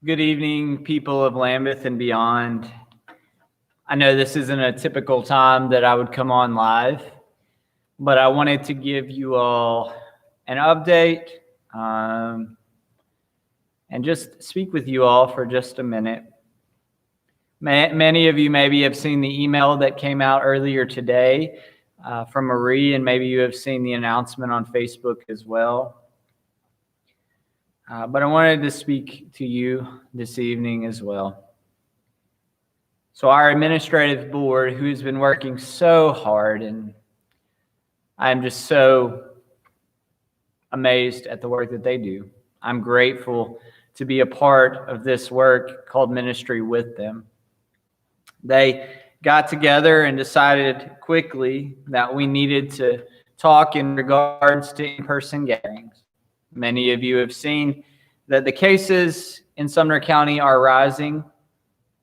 Good evening, people of Lambeth and beyond. I know this isn't a typical time that I would come on live, but I wanted to give you all an update and just speak with you all for just a minute. Many of you maybe have seen the email that came out earlier today from Marie, and maybe you have seen the announcement on Facebook as well. But I wanted to speak to you this evening as well. So our administrative board, who has been working so hard, and I'm just so amazed at the work that they do. I'm grateful to be a part of this work called ministry with them. They got together and decided quickly that we needed to talk in regards to in-person gatherings. Many of you have seen that the cases in Sumner County are rising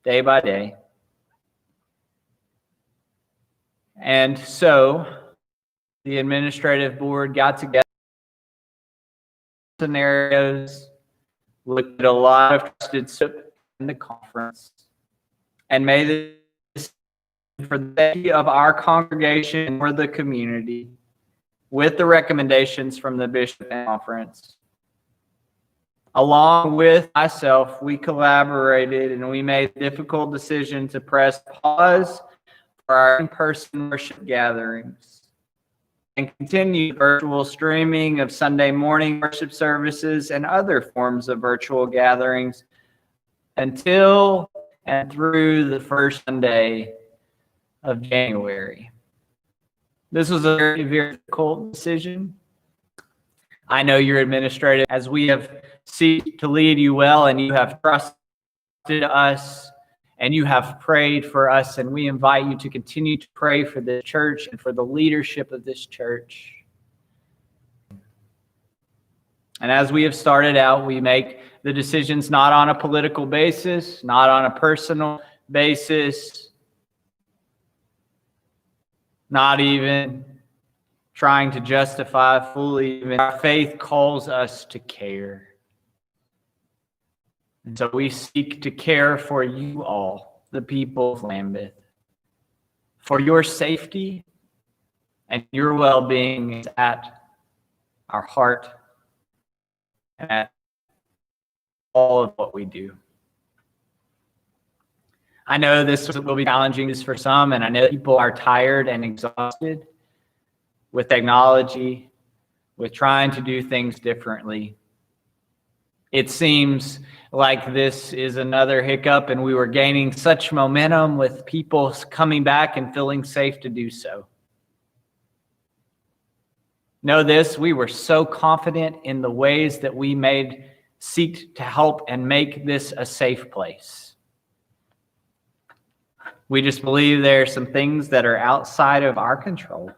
day by day. And so the administrative board got together scenarios, looked at a lot of trusted in the conference, and made this for the sake of our congregation or the community with the recommendations from the bishop and conference. Along with myself, we collaborated and we made the difficult decision to press pause for our in-person worship gatherings and continue virtual streaming of Sunday morning worship services and other forms of virtual gatherings until and through the first Sunday of January. This was a very, very difficult decision. I know you're administrative, as we have seek to lead you well, and you have trusted us, and you have prayed for us, and we invite you to continue to pray for the church and for the leadership of this church. And as we have started out, we make the decisions not on a political basis, not on a personal basis, not even trying to justify fully. Even our faith calls us to care. And so we seek to care for you all, the people of Lambeth, for your safety and your well-being is at our heart and at all of what we do. I know this will be challenging for some, and I know people are tired and exhausted with technology, with trying to do things differently. It seems like this is another hiccup, and we were gaining such momentum with people coming back and feeling safe to do so. Know this, we were so confident in the ways that we seek to help and make this a safe place. We just believe there are some things that are outside of our control.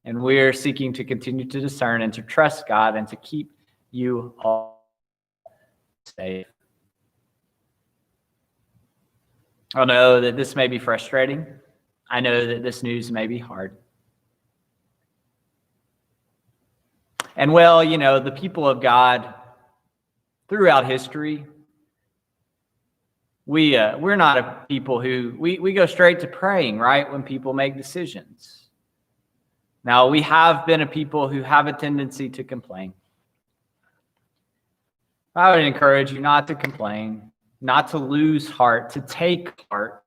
And we are seeking to continue to discern and to trust God and to keep you all safe. I know that this may be frustrating. I know that this news may be hard. And well, you know, the people of God throughout history, we're not a people who, we go straight to praying, right, when people make decisions. Now, we have been a people who have a tendency to complain. I would encourage you not to complain, not to lose heart, to take heart,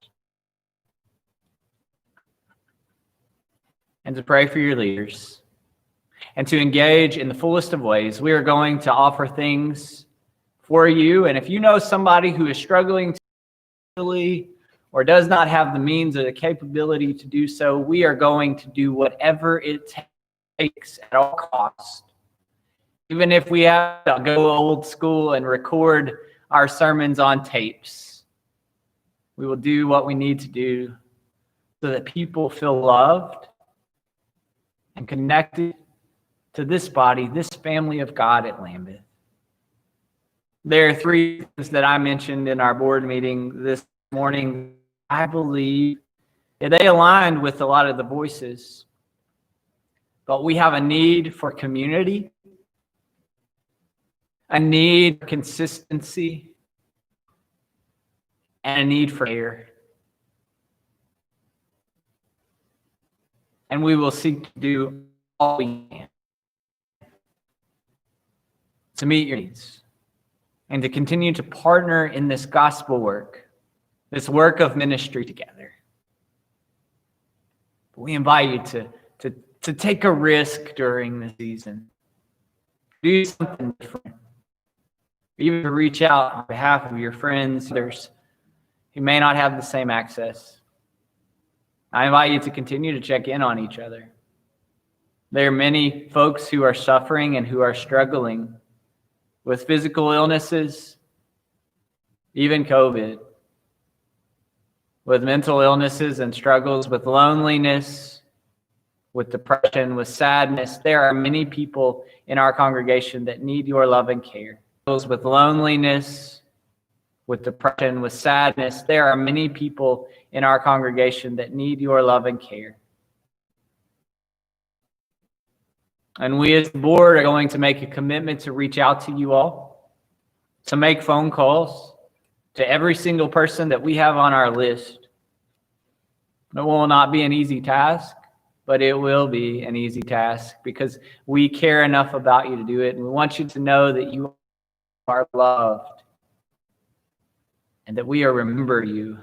and to pray for your leaders, and to engage in the fullest of ways. We are going to offer things for you, and if you know somebody who is struggling to or does not have the means or the capability to do so, we are going to do whatever it takes at all costs. Even if we have to go old school and record our sermons on tapes, we will do what we need to do so that people feel loved and connected to this body, this family of God at Lambeth. There are three things that I mentioned in our board meeting this morning. I believe they aligned with a lot of the voices, but we have a need for community. a need for consistency, and a need for care. And we will seek to do all we can to meet your needs and to continue to partner in this gospel work, this work of ministry together. We invite you to take a risk during the season. Do something different. Even to reach out on behalf of your friends, others who may not have the same access. I invite you to continue to check in on each other. There are many folks who are suffering and who are struggling with physical illnesses, even COVID, with mental illnesses and struggles with loneliness, with depression, with sadness. There are many people in our congregation that need your love and care. Those with loneliness, with depression, with sadness. There are many people in our congregation that need your love and care. And we as the board are going to make a commitment to reach out to you all, to make phone calls to every single person that we have on our list. It will not be an easy task, but it will be an easy task because we care enough about you to do it. And we want you to know that you are loved and that we are remember you.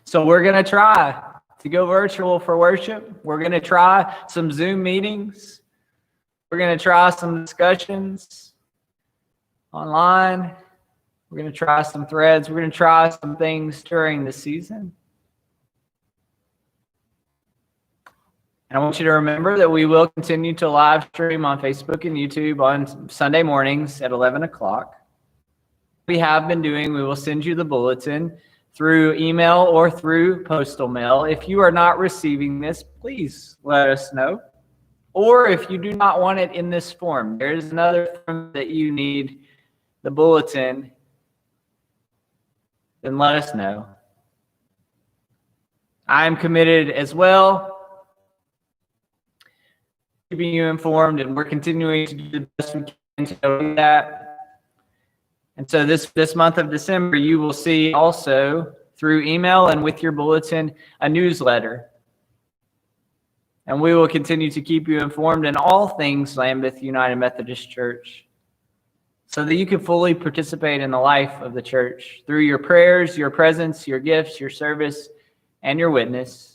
So we're going to try to go virtual for worship. We're going to try some Zoom meetings. We're going to try some discussions online. We're going to try some threads. We're going to try some things during the season. And I want you to remember that we will continue to live stream on Facebook and YouTube on Sunday mornings at 11 o'clock. We have been doing, we will send you the bulletin through email or through postal mail. If you are not receiving this, please let us know. Or if you do not want it in this form, there is another form that you need, the bulletin, then let us know. I am committed as well, keeping you informed, and we're continuing to do the best we can to do that. And so this month of December, you will see also through email and with your bulletin a newsletter. And we will continue to keep you informed in all things Lambeth United Methodist Church so that you can fully participate in the life of the church through your prayers, your presence, your gifts, your service, and your witness.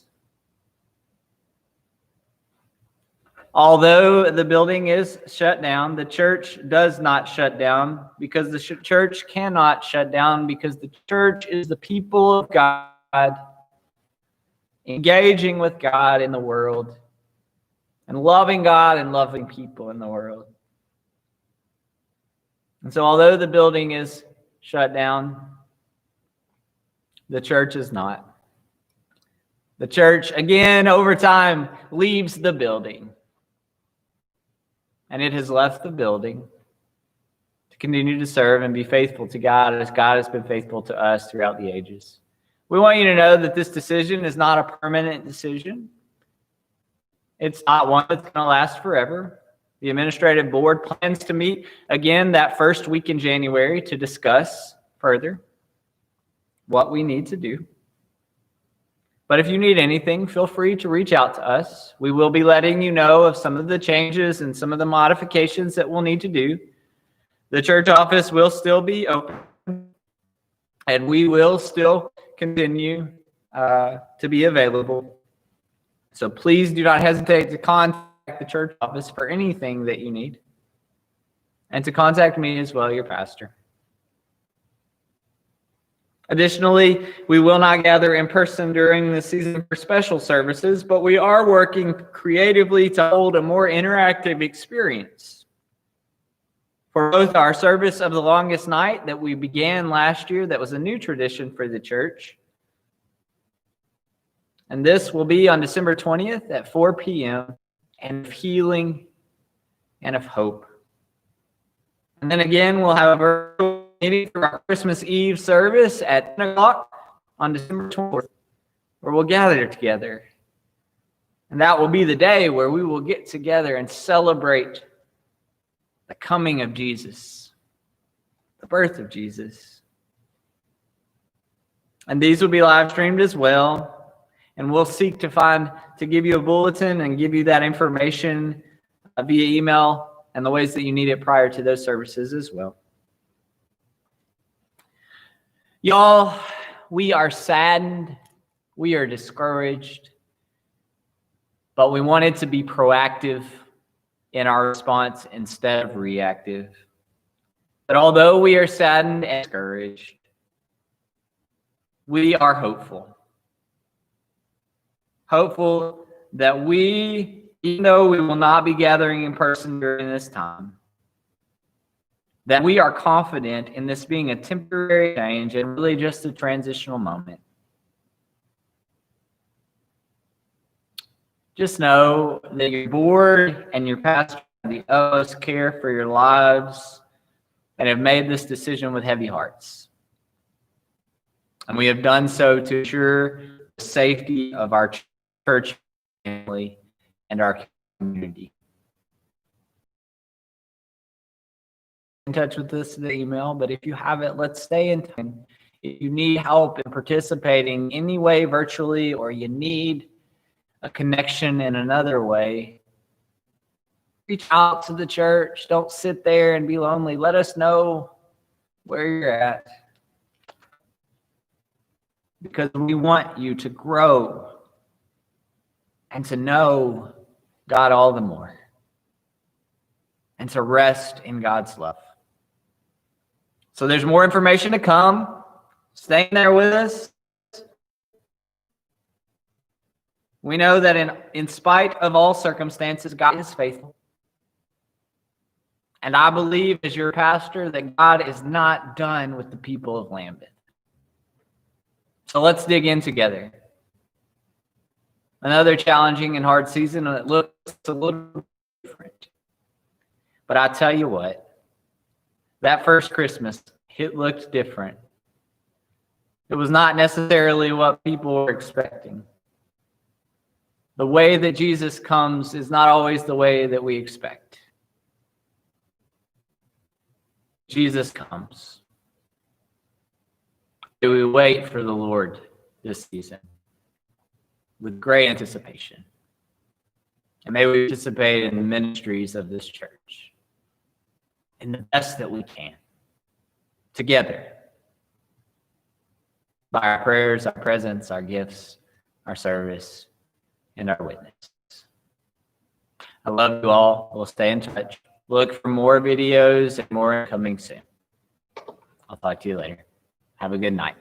Although the building is shut down, the church does not shut down because the church cannot shut down because the church is the people of God, engaging with God in the world and loving God and loving people in the world. And so although the building is shut down, the church is not. The church, again, over time, leaves the building. And it has left the building to continue to serve and be faithful to God as God has been faithful to us throughout the ages. We want you to know that this decision is not a permanent decision. It's not one that's going to last forever. The administrative board plans to meet again that first week in January to discuss further what we need to do. But if you need anything, feel free to reach out to us. We will be letting you know of some of the changes and some of the modifications that we'll need to do. The church office will still be open, and we will still continue to be available. So please do not hesitate to contact the church office for anything that you need, and to contact me as well, your pastor. Additionally, we will not gather in person during the season for special services, but we are working creatively to hold a more interactive experience. For both our service of the longest night that we began last year, that was a new tradition for the church. And this will be on December 20th at 4 p.m. and of healing and of hope. And then again, we'll have a virtual meeting for our Christmas Eve service at 10 o'clock on December 24th, where we'll gather together And that will be the day where we will get together and celebrate the coming of Jesus, the birth of Jesus. And these will be live streamed as well. And we'll seek to give you a bulletin and give you that information via email and the ways that you need it prior to those services as well. Y'all, we are saddened. We are discouraged. But we wanted to be proactive in our response instead of reactive. But although we are saddened and discouraged, we are hopeful. Hopeful that even though we will not be gathering in person during this time, that we are confident in this being a temporary change and really just a transitional moment. Just know that your board and your pastor have the utmost care for your lives and have made this decision with heavy hearts. And we have done so to ensure the safety of our church family and our community. In touch with us in the email, but if you haven't, let's stay in touch. If you need help in participating any way virtually, or you need a connection in another way, reach out to the church. Don't sit there and be lonely. Let us know where you're at, because we want you to grow and to know God all the more and to rest in God's love. So there's more information to come. Stay there with us. We know that in spite of all circumstances, God is faithful. And I believe as your pastor that God is not done with the people of Lambeth. So let's dig in together. Another challenging and hard season, and it looks a little different. But I tell you what, that first Christmas, it looked different. It was not necessarily what people were expecting. The way that Jesus comes is not always the way that we expect. Jesus comes. Do we wait for the Lord this season with great anticipation? And may we participate in the ministries of this church in the best that we can, together, by our prayers, our presence, our gifts, our service, and our witness. I love you all. We'll stay in touch. Look for more videos and more coming soon. I'll talk to you later. Have a good night.